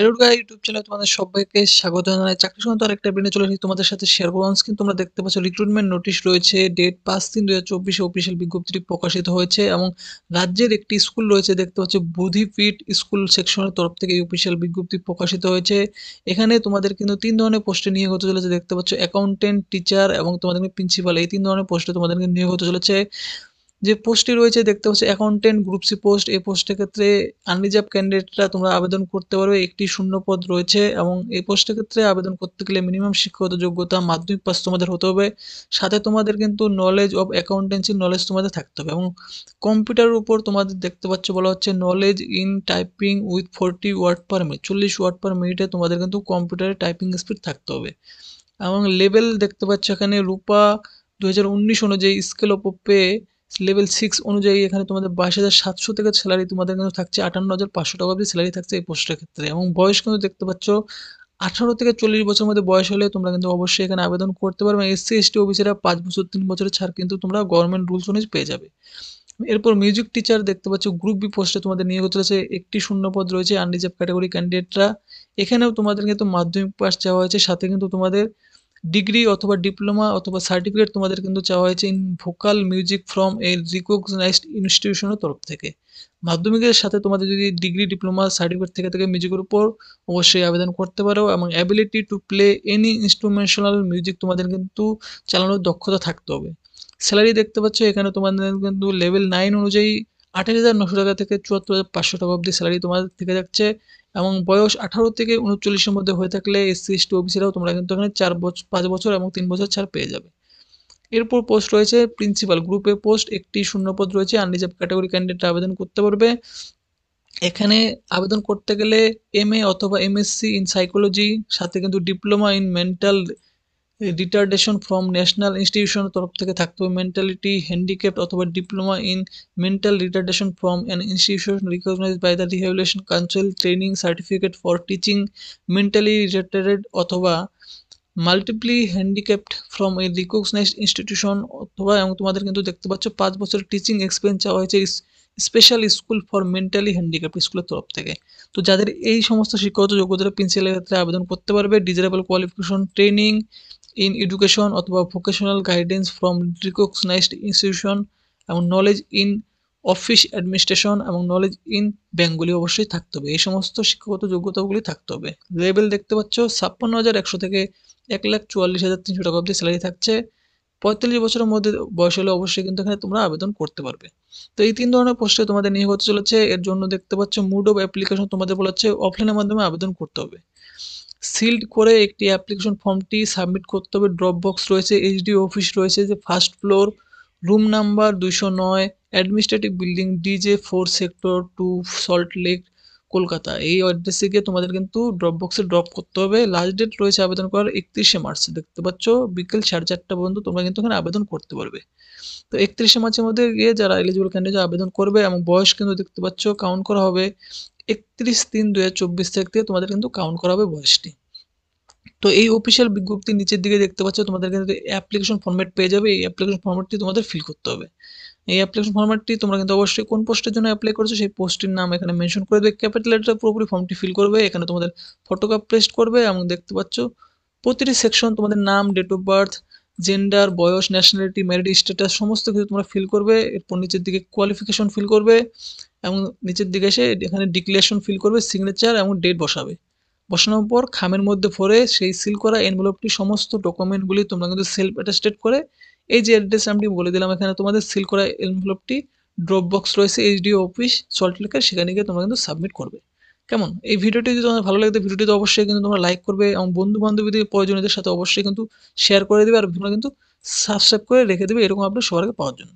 এরুডা YouTube চ্যানেলে তোমাদের সবাইকে স্বাগত জানাই। চাকরি সংক্রান্ত আরেকটা আপডেট নিয়ে চলে এসেছি তোমাদের সাথে শেয়ার করব। অনস্ক্রিন তোমরা দেখতে পাচ্ছ রিক্রুটমেন্ট নোটিশ রয়েছে, ডেট ৫/৩/২০২৪ অফিসিয়াল বিজ্ঞপ্তিটি প্রকাশিত হয়েছে এবং রাজ্যের একটি স্কুল রয়েছে দেখতে পাচ্ছ বুদ্ধিপীঠ স্কুল সেকশনের তরফ থেকে এই অফিসিয়াল বিজ্ঞপ্তি প্রকাশিত হয়েছে। এখানে তোমাদের কিন্তু ৩ ধরনের পোস্টে নিয়োগ হতে চলেছে দেখতে পাচ্ছ, অ্যাকাউন্টেন্ট, টিচার এবং তোমাদের প্রিন্সিপাল, এই ৩ ধরনের পোস্টে তোমাদেরকে নিয়োগ হতে চলেছে। যে পোস্টটি রয়েছে দেখতে পাচ্ছ অ্যাকাউন্টেন্ট গ্রুপ সি পোস্ট, এই পোস্টের ক্ষেত্রে আনরিজার্ভ ক্যান্ডিডেটরা তোমরা আবেদন করতে পারবে। একটি শূন্য পদ রয়েছে এবং এই পোস্টের ক্ষেত্রে আবেদন করতে গেলে মিনিমাম শিক্ষাগত যোগ্যতা মাধ্যমিক পাস তোমাদের হতে হবে। সাথে তোমাদের কিন্তু নলেজ অফ অ্যাকাউন্টেন্সি নলেজ তোমাদের থাকতে হবে এবং কম্পিউটারের উপর তোমাদের দেখতে পাচ্ছ বলা হচ্ছে knowledge in typing with 40 word per minute, 40 word per মিনিটে তোমাদের কিন্তু কম্পিউটারে টাইপিং স্পিড থাকতে হবে। এবং লেভেল দেখতে পাচ্ছ এখানে রূপা 2019 অনুযায়ী স্কেল অফ পে লেভেল 6 অনুযায়ী এখানে তোমাদের 22,700 থেকে স্যালারি তোমাদের কিন্তু থাকছে 58,500 টাকা অবধি স্যালারি থাকছে এই পোস্টের ক্ষেত্রে। এবং বয়স কিন্তু দেখতে পাচ্ছ 18 থেকে 40 বছরের মধ্যে বয়স হলে তোমরা কিন্তু অবশ্যই এখানে আবেদন করতে পারবে। এসসি এসটি ওবিসিরা 5 বছর 3 বছরের ছাড় কিন্তু তোমরা গভর্নমেন্ট রুলস অনুযায়ী পেয়ে যাবে। এরপর মিউজিক টিচার দেখতে পাচ্ছ গ্রুপ বি পোস্টে তোমাদের নিয়োগ হতে চলেছে, একটি শূন্য পদ রয়েছে আনরিজার্ভ ক্যাটাগরি ক্যান্ডিডেটরা। এখানেও তোমাদের কিন্তু মাধ্যমিক পাস চাওয়া হয়েছে, সাথে কিন্তু তোমাদের ডিগ্রি অথবা ডিপ্লোমা অথবা সার্টিফিকেট তোমাদের কিন্তু চাওয়া হয়েছে in vocal music from a recognised ইনস্টিটিউশনের তরফ থেকে। মাধ্যমিকের সাথে তোমাদের যদি ডিগ্রি ডিপ্লোমা সার্টিফিকেট থেকে থাকে মিউজিকের উপর অবশ্যই আবেদন করতে পারো এবং ability to play any instrumental music তোমাদের কিন্তু চালানোর দক্ষতা থাকতে হবে। স্যালারি দেখতে পাচ্ছ এখানে তোমাদের কিন্তু লেভেল 9 অনুযায়ী 28,900 টাকা থেকে 74,500 টাকা অবধি স্যালারি তোমাদের থেকে যাচ্ছে। এবং বয়স 18 থেকে 39-এর মধ্যে হয়ে থাকলে এসসি এসটি ওবিসিরাও তোমরা কিন্তু এখানে 5 বছর এবং 3 বছর ছাড় পেয়ে যাবে। এরপর পোস্ট রয়েছে প্রিন্সিপাল গ্রুপে পোস্ট, একটি শূন্যপদ রয়েছে আনরিজার্ভ ক্যাটাগরি ক্যান্ডিডেট আবেদন করতে পারবে। এখানে আবেদন করতে গেলে এমএ অথবা এমএসসি ইন সাইকোলজি, সাথে কিন্তু diploma in mental retardation from national ইনস্টিটিউশনের তরফ থেকে থাকতে হবে, মেন্টালিটি হ্যান্ডিক্যাপ্ট অথবা diploma in mental retardation from an institution recognised by the rehabilitation council training certificate for teaching mentally retarded অথবা multiply handicapped from a recognised institution অথবা। এবং তোমাদের কিন্তু দেখতে পাচ্ছ 5 বছরের টিচিং এক্সপিরিয়েন্স চাওয়া হয়েছে special school for mentally handicapped স্কুলের তরফ থেকে। তো যাদের এই সমস্ত শিক্ষাগত যোগ্যতার প্রিন্সিপালের ক্ষেত্রে আবেদন করতে পারবে। Desirable qualification training in education অথবা vocational guidance from recognised institution এবং নলেজ ইন অফিস অ্যাডমিনিস্ট্রেশন এবং নলেজ ইন বেঙ্গলি অবশ্যই থাকতে হবে। এই সমস্ত শিক্ষাগত যোগ্যতাগুলি থাকতে হবে। লেভেল দেখতে পাচ্ছ 56,100 থেকে 1,44,300 টাকা অবধি স্যালারি থাকছে। 45 বছরের মধ্যে বয়স হলে অবশ্যই কিন্তু এখানে তোমরা আবেদন করতে পারবে। তো এই 3 ধরনের পোস্টে তোমাদের নিয়োগ হতে চলেছে। এর জন্য দেখতে পাচ্ছ মোড অফ অ্যাপ্লিকেশন তোমাদের বলা হচ্ছে অফলাইনের মাধ্যমে আবেদন করতে হবে। সিল্ড করে একটি অ্যাপ্লিকেশন ফর্মটি সাবমিট করতে হবে। ড্রপ বক্স রয়েছে, এইচডি অফিস রয়েছে যে first floor, room number 209, administrative building DJ4 sector 2 salt lake Kolkata. এই অ্যাড্রেসে গিয়ে তোমাদের কিন্তু ড্রপ বক্সে ড্রপ করতে হবে। লাস্ট ডেট রয়েছে আবেদন করার 31শে মার্চ, দেখতে পাচ্ছ বিকেল 4:30 পর্যন্ত তোমরা কিন্তু এখানে আবেদন করতে পারবে। তো 31শে মার্চের মধ্যে গিয়ে যারা এলিজিবল ক্যান্ডিডেট আবেদন করবে এবং বয়স কিন্তু দেখতে পাচ্ছ কাউন্ট করা হবে 31/3/2024 তারিখ থেকে তোমাদের কিন্তু কাউন্ট করা হবে বয়সটি। তো এই অফিসিয়াল বিজ্ঞপ্তির নিচের দিকে দেখতে পাচ্ছ তোমাদের কিন্তু অ্যাপ্লিকেশন ফরম্যাট পেয়ে যাবে। এই অ্যাপ্লিকেশন ফরম্যাটটি তোমাদের ফিল করতে হবে। এই অ্যাপ্লিকেশন ফরম্যাটটি তোমরা কিন্তু অবশ্যই কোন পোস্টের জন্য অ্যাপ্লাই করছো সেই পোস্টের নাম এখানে মেনশন করে দেবে, ক্যাপিটাল লেটারে পুরোপুরি ফর্মটি ফিল করবে। এখানে তোমাদের ফটোকপি পেস্ট করবে এবং দেখতে পাচ্ছ প্রতিটি সেকশন তোমাদের নাম, ডেট অফ বার্থ, জেন্ডার, বয়স, ন্যাশনালিটি, ম্যারিড স্ট্যাটাস সমস্ত কিছু তোমরা ফিল করবে। এরপর নিচের দিকে কোয়ালিফিকেশন ফিল করবে এবং নিচের দিকে এসে এখানে ডিক্লারেশন ফিল করবে, সিগনেচার এবং ডেট বসাবে। বসানোর পর খামের মধ্যে ভরে সেই সিল করা এনভেলপটি সমস্ত ডকুমেন্টগুলি তোমরা কিন্তু সেলফ অ্যাটাস্টেড করে এই যে অ্যাড্রেস আমি বলে দিলাম এখানে তোমাদের সিল করা এনভেলপটি ড্রপ বক্স রয়েছে এইচডি অফিস সল্ট লেকের, সেখানে গিয়ে তোমরা কিন্তু সাবমিট করবে। কেমন? এই ভিডিওটি যদি তোমার ভালো লাগে ভিডিওটি অবশ্যই কিন্তু তোমরা লাইক করবে এবং বন্ধু বান্ধবীদের প্রয়োজনীয়দের সাথে অবশ্যই কিন্তু শেয়ার করে দেবে আর তোমরা কিন্তু সাবস্ক্রাইব করে রেখে দেবে এরকম আপডেট সবার আগে পাওয়ার জন্য।